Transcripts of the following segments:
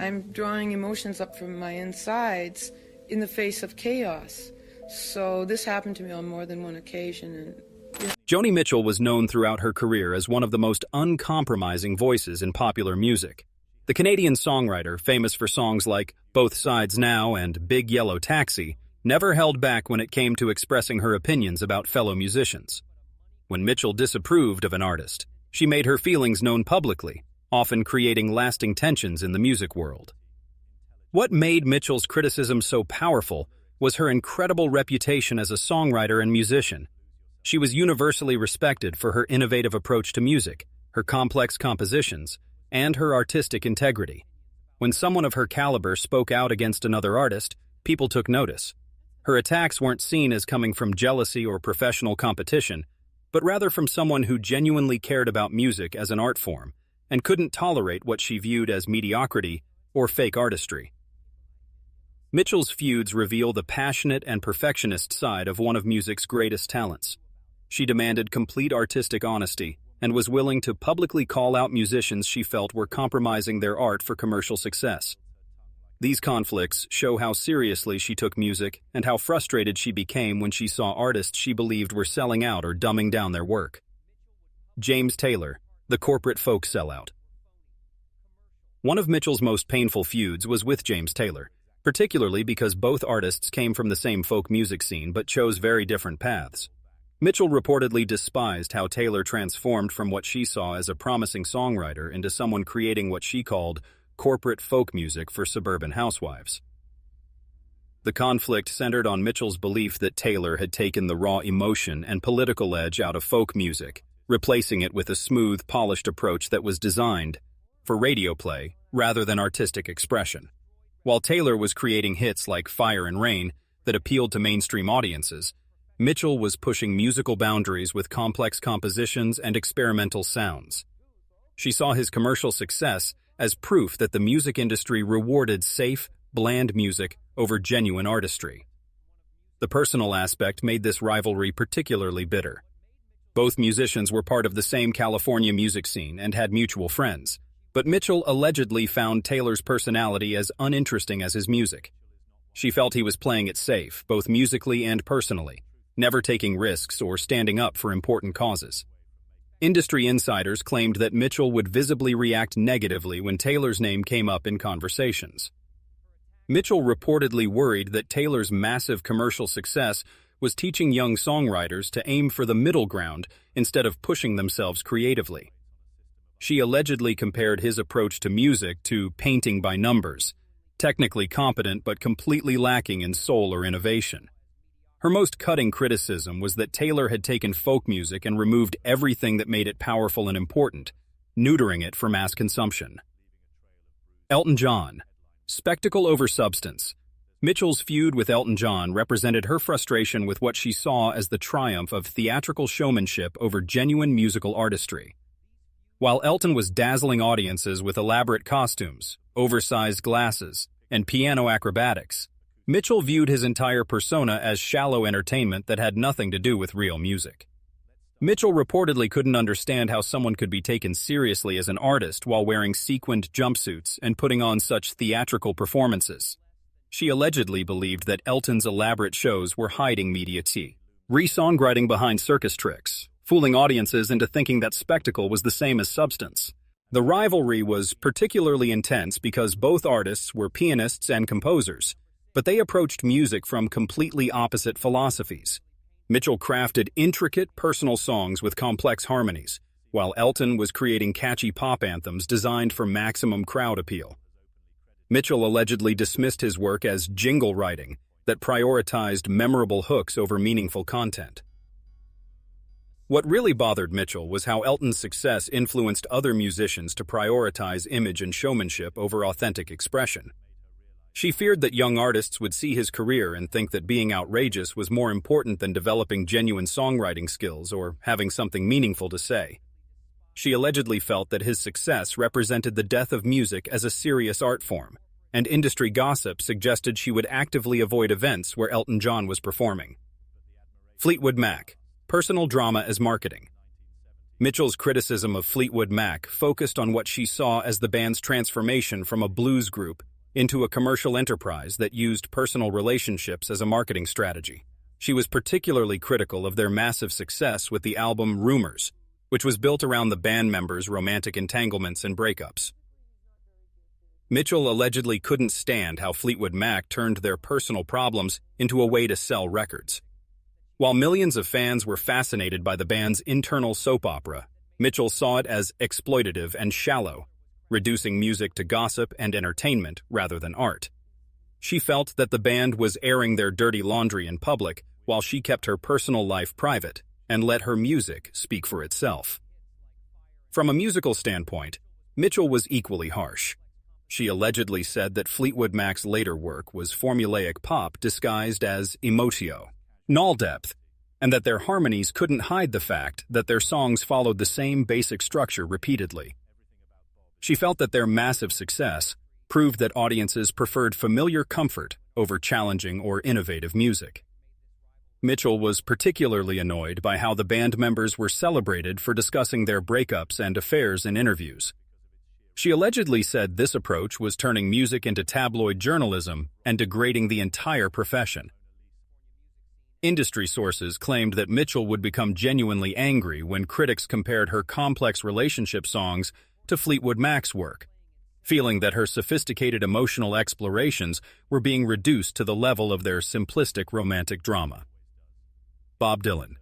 I'm drawing emotions up from my insides in the face of chaos. So this happened to me on more than one occasion. And Joni Mitchell was known throughout her career as one of the most uncompromising voices in popular music. The Canadian songwriter, famous for songs like Both Sides Now and Big Yellow Taxi, never held back when it came to expressing her opinions about fellow musicians. When Mitchell disapproved of an artist, she made her feelings known publicly, often creating lasting tensions in the music world. What made Mitchell's criticism so powerful was her incredible reputation as a songwriter and musician. She was universally respected for her innovative approach to music, her complex compositions, and her artistic integrity. When someone of her caliber spoke out against another artist, people took notice. Her attacks weren't seen as coming from jealousy or professional competition, but rather from someone who genuinely cared about music as an art form and couldn't tolerate what she viewed as mediocrity or fake artistry. Mitchell's feuds reveal the passionate and perfectionist side of one of music's greatest talents. She demanded complete artistic honesty and was willing to publicly call out musicians she felt were compromising their art for commercial success. These conflicts show how seriously she took music and how frustrated she became when she saw artists she believed were selling out or dumbing down their work. James Taylor, the corporate folk sellout. One of Mitchell's most painful feuds was with James Taylor, particularly because both artists came from the same folk music scene but chose very different paths. Mitchell reportedly despised how Taylor transformed from what she saw as a promising songwriter into someone creating what she called corporate folk music for suburban housewives. The conflict centered on Mitchell's belief that Taylor had taken the raw emotion and political edge out of folk music, replacing it with a smooth, polished approach that was designed for radio play rather than artistic expression. While Taylor was creating hits like Fire and Rain that appealed to mainstream audiences, Mitchell was pushing musical boundaries with complex compositions and experimental sounds. She saw his commercial success as proof that the music industry rewarded safe, bland music over genuine artistry. The personal aspect made this rivalry particularly bitter. Both musicians were part of the same California music scene and had mutual friends, but Mitchell allegedly found Taylor's personality as uninteresting as his music. She felt he was playing it safe, both musically and personally, never taking risks or standing up for important causes. Industry insiders claimed that Mitchell would visibly react negatively when Taylor's name came up in conversations. Mitchell reportedly worried that Taylor's massive commercial success was teaching young songwriters to aim for the middle ground instead of pushing themselves creatively. She allegedly compared his approach to music to painting by numbers, technically competent but completely lacking in soul or innovation. Her most cutting criticism was that Taylor had taken folk music and removed everything that made it powerful and important, neutering it for mass consumption. Elton John. Spectacle over substance. Mitchell's feud with Elton John represented her frustration with what she saw as the triumph of theatrical showmanship over genuine musical artistry. While Elton was dazzling audiences with elaborate costumes, oversized glasses, and piano acrobatics, Mitchell viewed his entire persona as shallow entertainment that had nothing to do with real music. Mitchell reportedly couldn't understand how someone could be taken seriously as an artist while wearing sequined jumpsuits and putting on such theatrical performances. She allegedly believed that Elton's elaborate shows were hiding media tea, re-songwriting behind circus tricks, fooling audiences into thinking that spectacle was the same as substance. The rivalry was particularly intense because both artists were pianists and composers, but they approached music from completely opposite philosophies. Mitchell crafted intricate, personal songs with complex harmonies, while Elton was creating catchy pop anthems designed for maximum crowd appeal. Mitchell allegedly dismissed his work as jingle writing that prioritized memorable hooks over meaningful content. What really bothered Mitchell was how Elton's success influenced other musicians to prioritize image and showmanship over authentic expression. She feared that young artists would see his career and think that being outrageous was more important than developing genuine songwriting skills or having something meaningful to say. She allegedly felt that his success represented the death of music as a serious art form, and industry gossip suggested she would actively avoid events where Elton John was performing. Fleetwood Mac. Personal drama as marketing. Mitchell's criticism of Fleetwood Mac focused on what she saw as the band's transformation from a blues group into a commercial enterprise that used personal relationships as a marketing strategy. She was particularly critical of their massive success with the album Rumors, which was built around the band members' romantic entanglements and breakups. Mitchell allegedly couldn't stand how Fleetwood Mac turned their personal problems into a way to sell records. While millions of fans were fascinated by the band's internal soap opera, Mitchell saw it as exploitative and shallow, reducing music to gossip and entertainment rather than art. She felt that the band was airing their dirty laundry in public while she kept her personal life private and let her music speak for itself. From a musical standpoint, Mitchell was equally harsh. She allegedly said that Fleetwood Mac's later work was formulaic pop disguised as emotio, null depth, and that their harmonies couldn't hide the fact that their songs followed the same basic structure repeatedly. She felt that their massive success proved that audiences preferred familiar comfort over challenging or innovative music. Mitchell was particularly annoyed by how the band members were celebrated for discussing their breakups and affairs in interviews. She allegedly said this approach was turning music into tabloid journalism and degrading the entire profession. Industry sources claimed that Mitchell would become genuinely angry when critics compared her complex relationship songs to Fleetwood Mac's work, feeling that her sophisticated emotional explorations were being reduced to the level of their simplistic romantic drama. Bob Dylan,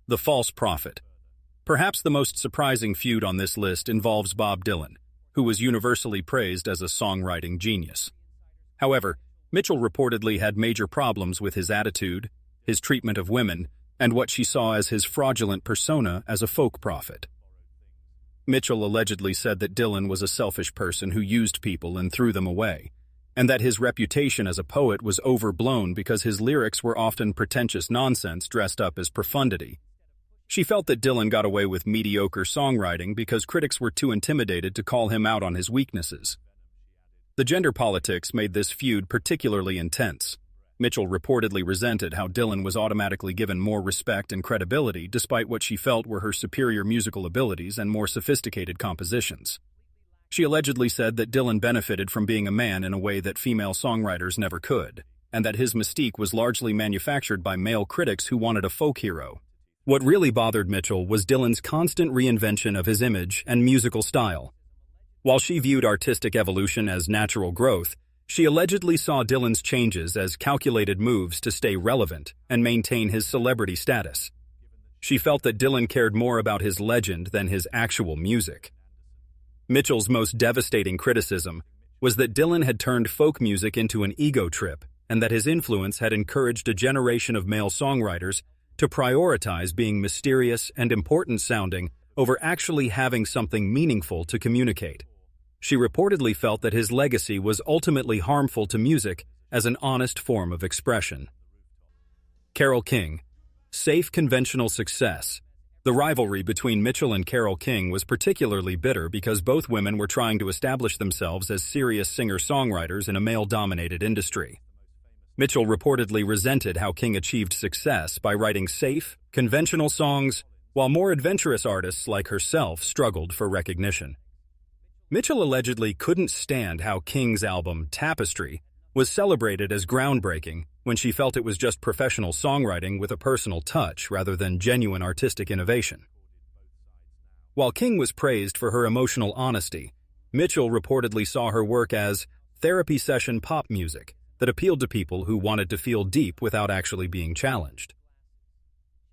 the false prophet. Perhaps the most surprising feud on this list involves Bob Dylan, who was universally praised as a songwriting genius. However, Mitchell reportedly had major problems with his attitude, his treatment of women, and what she saw as his fraudulent persona as a folk prophet. Mitchell allegedly said that Dylan was a selfish person who used people and threw them away, and that his reputation as a poet was overblown because his lyrics were often pretentious nonsense dressed up as profundity. She felt that Dylan got away with mediocre songwriting because critics were too intimidated to call him out on his weaknesses. The gender politics made this feud particularly intense. Mitchell reportedly resented how Dylan was automatically given more respect and credibility despite what she felt were her superior musical abilities and more sophisticated compositions. She allegedly said that Dylan benefited from being a man in a way that female songwriters never could, and that his mystique was largely manufactured by male critics who wanted a folk hero. What really bothered Mitchell was Dylan's constant reinvention of his image and musical style. While she viewed artistic evolution as natural growth, she allegedly saw Dylan's changes as calculated moves to stay relevant and maintain his celebrity status. She felt that Dylan cared more about his legend than his actual music. Mitchell's most devastating criticism was that Dylan had turned folk music into an ego trip and that his influence had encouraged a generation of male songwriters to prioritize being mysterious and important-sounding over actually having something meaningful to communicate. She reportedly felt that his legacy was ultimately harmful to music as an honest form of expression. Carole King. Safe conventional success. The rivalry between Mitchell and Carole King was particularly bitter because both women were trying to establish themselves as serious singer-songwriters in a male-dominated industry. Mitchell reportedly resented how King achieved success by writing safe, conventional songs, while more adventurous artists like herself struggled for recognition. Mitchell allegedly couldn't stand how King's album, Tapestry, was celebrated as groundbreaking when she felt it was just professional songwriting with a personal touch rather than genuine artistic innovation. While King was praised for her emotional honesty, Mitchell reportedly saw her work as therapy session pop music that appealed to people who wanted to feel deep without actually being challenged.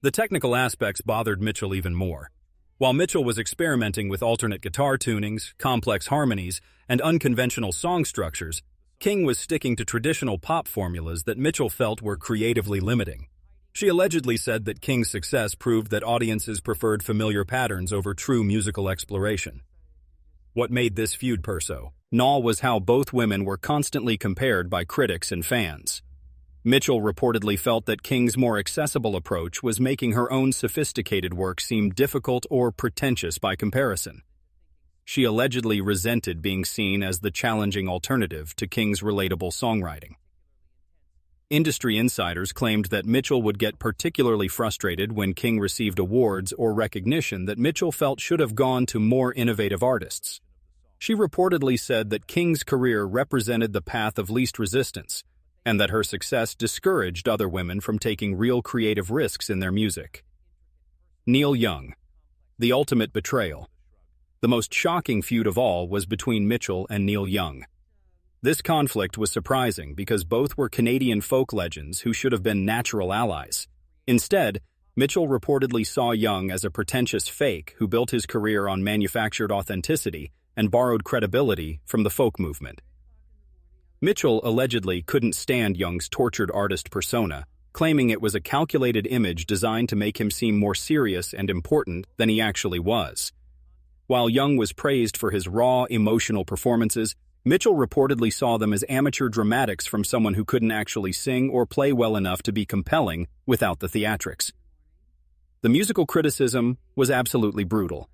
The technical aspects bothered Mitchell even more. While Mitchell was experimenting with alternate guitar tunings, complex harmonies, and unconventional song structures, King was sticking to traditional pop formulas that Mitchell felt were creatively limiting. She allegedly said that King's success proved that audiences preferred familiar patterns over true musical exploration. What made this feud personal was how both women were constantly compared by critics and fans. Mitchell reportedly felt that King's more accessible approach was making her own sophisticated work seem difficult or pretentious by comparison. She allegedly resented being seen as the challenging alternative to King's relatable songwriting. Industry insiders claimed that Mitchell would get particularly frustrated when King received awards or recognition that Mitchell felt should have gone to more innovative artists. She reportedly said that King's career represented the path of least resistance, and that her success discouraged other women from taking real creative risks in their music. Neil Young. The ultimate betrayal. The most shocking feud of all was between Mitchell and Neil Young. This conflict was surprising because both were Canadian folk legends who should have been natural allies. Instead, Mitchell reportedly saw Young as a pretentious fake who built his career on manufactured authenticity and borrowed credibility from the folk movement. Mitchell allegedly couldn't stand Young's tortured artist persona, claiming it was a calculated image designed to make him seem more serious and important than he actually was. While Young was praised for his raw, emotional performances, Mitchell reportedly saw them as amateur dramatics from someone who couldn't actually sing or play well enough to be compelling without the theatrics. The musical criticism was absolutely brutal.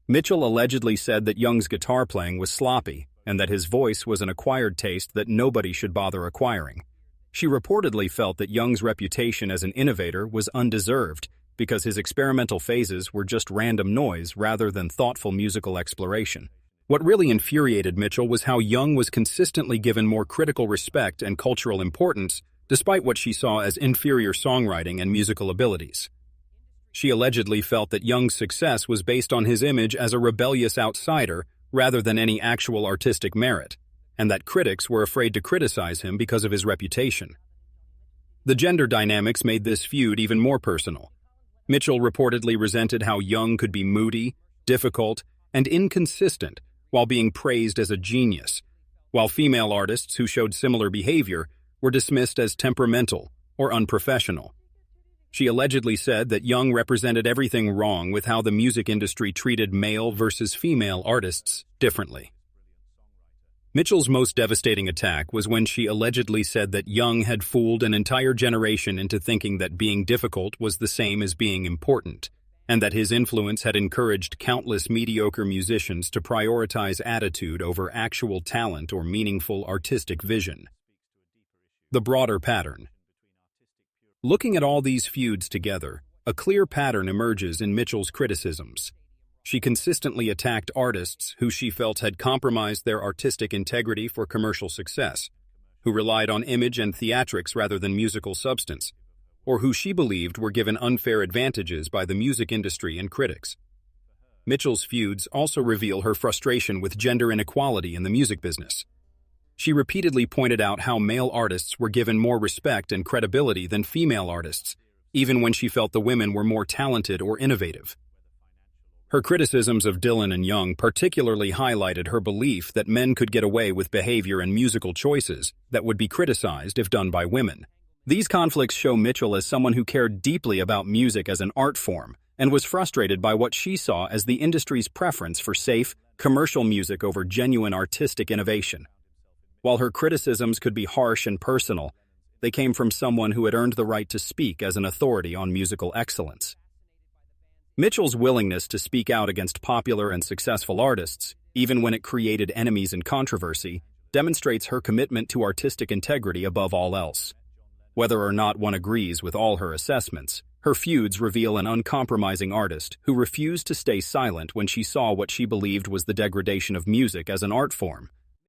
Mitchell allegedly said that Young's guitar playing was sloppy and that his voice was an acquired taste that nobody should bother acquiring. She reportedly felt that Young's reputation as an innovator was undeserved because his experimental phases were just random noise rather than thoughtful musical exploration. What really infuriated Mitchell was how Young was consistently given more critical respect and cultural importance, despite what she saw as inferior songwriting and musical abilities. She allegedly felt that Young's success was based on his image as a rebellious outsider rather than any actual artistic merit, and that critics were afraid to criticize him because of his reputation. The gender dynamics made this feud even more personal. Mitchell reportedly resented how Young could be moody, difficult, and inconsistent while being praised as a genius, while female artists who showed similar behavior were dismissed as temperamental or unprofessional. She allegedly said that Young represented everything wrong with how the music industry treated male versus female artists differently. Mitchell's most devastating attack was when she allegedly said that Young had fooled an entire generation into thinking that being difficult was the same as being important, and that his influence had encouraged countless mediocre musicians to prioritize attitude over actual talent or meaningful artistic vision. The broader pattern. Looking at all these feuds together, a clear pattern emerges in Mitchell's criticisms. She consistently attacked artists who she felt had compromised their artistic integrity for commercial success, who relied on image and theatrics rather than musical substance, or who she believed were given unfair advantages by the music industry and critics. Mitchell's feuds also reveal her frustration with gender inequality in the music business. She repeatedly pointed out how male artists were given more respect and credibility than female artists, even when she felt the women were more talented or innovative. Her criticisms of Dylan and Young particularly highlighted her belief that men could get away with behavior and musical choices that would be criticized if done by women. These conflicts show Mitchell as someone who cared deeply about music as an art form and was frustrated by what she saw as the industry's preference for safe, commercial music over genuine artistic innovation. While her criticisms could be harsh and personal, they came from someone who had earned the right to speak as an authority on musical excellence. Mitchell's willingness to speak out against popular and successful artists, even when it created enemies and controversy, demonstrates her commitment to artistic integrity above all else. Whether or not one agrees with all her assessments, her feuds reveal an uncompromising artist who refused to stay silent when she saw what she believed was the degradation of music as an art form,